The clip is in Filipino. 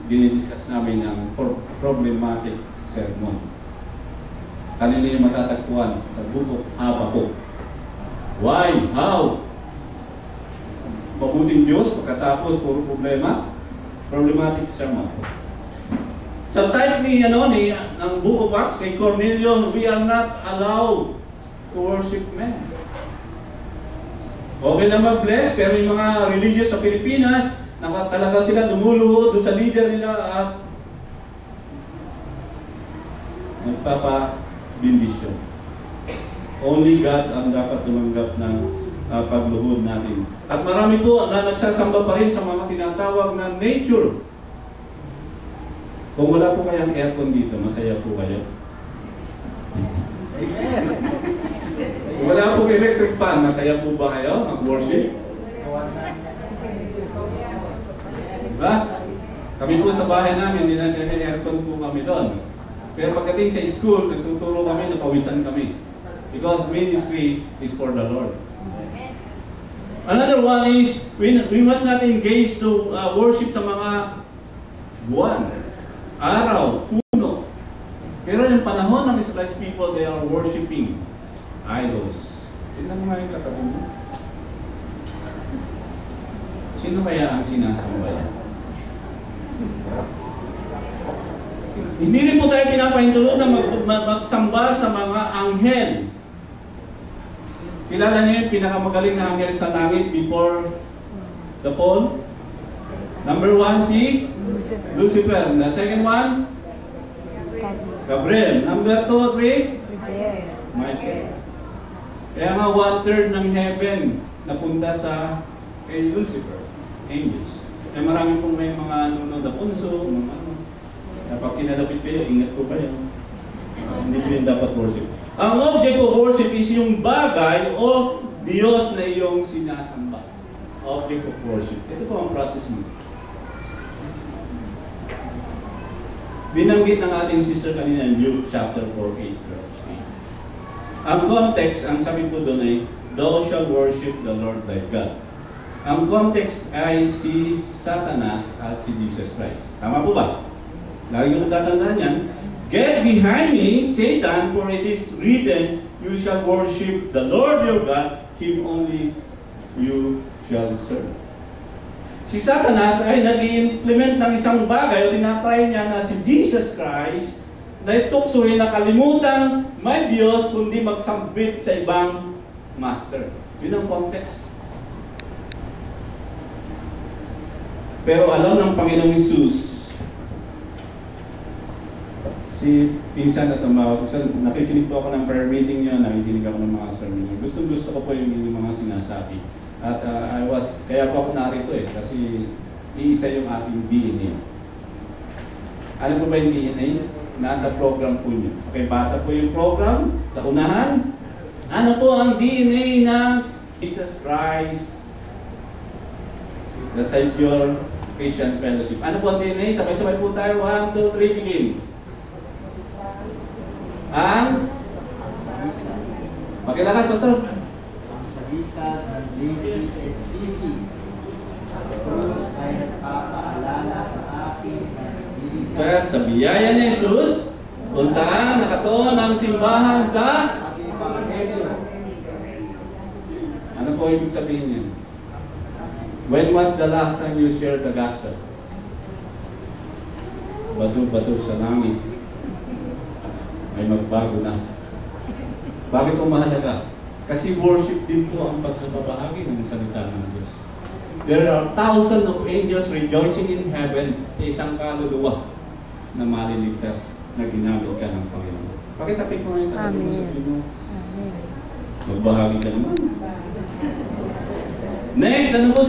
dinidiscuss namin ang problematic sermon. Kanina yung matatagpuan sa Book of Habakkuk. Why? How? Mabuting Diyos, pagkatapos puro problema, problematic sermon. Sa type ng Book of Acts kay Cornelio, we are not allowed to worship men. Okay na mag-bless, pero yung mga religious sa Pilipinas, talaga sila lumuluhod doon sa leader nila at nagpapabindisyon. Only God ang dapat tumanggap ng pagluhod natin. At marami po na nagsasamba pa rin sa mga tinatawag na nature. Kung wala po kayang aircon dito, masaya po kayo. Amen. Kung wala po electric fan, masaya po ba kayo mag-worship? Diba? Kami po sa bahay namin, aircon po kami doon. Pero pagdating sa school, nagtuturo kami, napawisan kami. Because ministry is for the Lord. Another one is, we must not engage to worship sa mga buwan, araw, puno. Pero yung panahon ng Israelite people, they are worshiping idols. Tignan mo nga yung katabi mo. Sino kaya ang sinasamba yan? Hindi rin po tayo pinapahintulot na magsamba sa mga anghel. Kilala niyo yung pinakamagaling na anghel sa langit before the fall? Number 1 si Lucifer. The second one? Gabriel. Number 2, 3? Michael. Kaya nga 1/3 ng heaven napunta sa kay Lucifer, angels. Kaya marami pong may mga nunod na punso, mga ano. Kapag kinalapit kayo, ingat po kayo. Hindi po yung dapat worship. Ang object of worship is yung bagay o Diyos na iyong sinasamba. Object of worship. Ito po ang process mo. Binanggit ng ating sister kanina in Luke chapter 4:8. Ang context, ang sabi po doon ay, thou shalt worship the Lord thy God. Ang context ay si Satanas at si Jesus Christ. Tama po ba? Lagi ko natatandaan yan. Get behind me, Satan, for it is written, you shall worship the Lord your God, Him only you shall serve. Si Satanas ay nag-i-implement ng isang bagay o tinatry niya na si Jesus Christ na ituksuhin na kalimutang may Diyos kundi magsambit sa ibang master. Yun ang context. Pero alam ng Panginoong Hesus, si pinsan na tumawag, nakikinig po ako ng prayer meeting niyo, nakikinig ako ng mga sermon niyo. Gusto ko po yung mga sinasabi. At kaya po ako narito kasi iisa yung ating DNA. Alam po ba yung DNA? Nasa program po niyo. Okay, basa po yung program sa unahan. Ano po ang DNA ng Jesus Christ, the Savior Christian Fellowship? Ano po ang DNA? Sabay-sabay po tayo. 1, 2, 3, begin. Ang pakilakas, Pastor. Ang sagisag ng JCSCC Cruz ay nagpapaalala sa akin na Kaya sa biyaya ni Jesus, kung saan nakatuon ang simbahan sa aking Ebanghelyo. Ano po ibig sabihin niya? When was the last time you shared the gospel? Bato-bato sa langit. May magbago na. Bakit po mahalaga? Kasi worship din po ang pagbabahagi ng salita ng Diyos. There are thousands of angels rejoicing in heaven sa isang kaluluwa na maliligtas na ginamit ka ng Panginoon. Pakitapin ko ngayon katabi mo sa Pino. Magbahagi ka naman. Next, ano po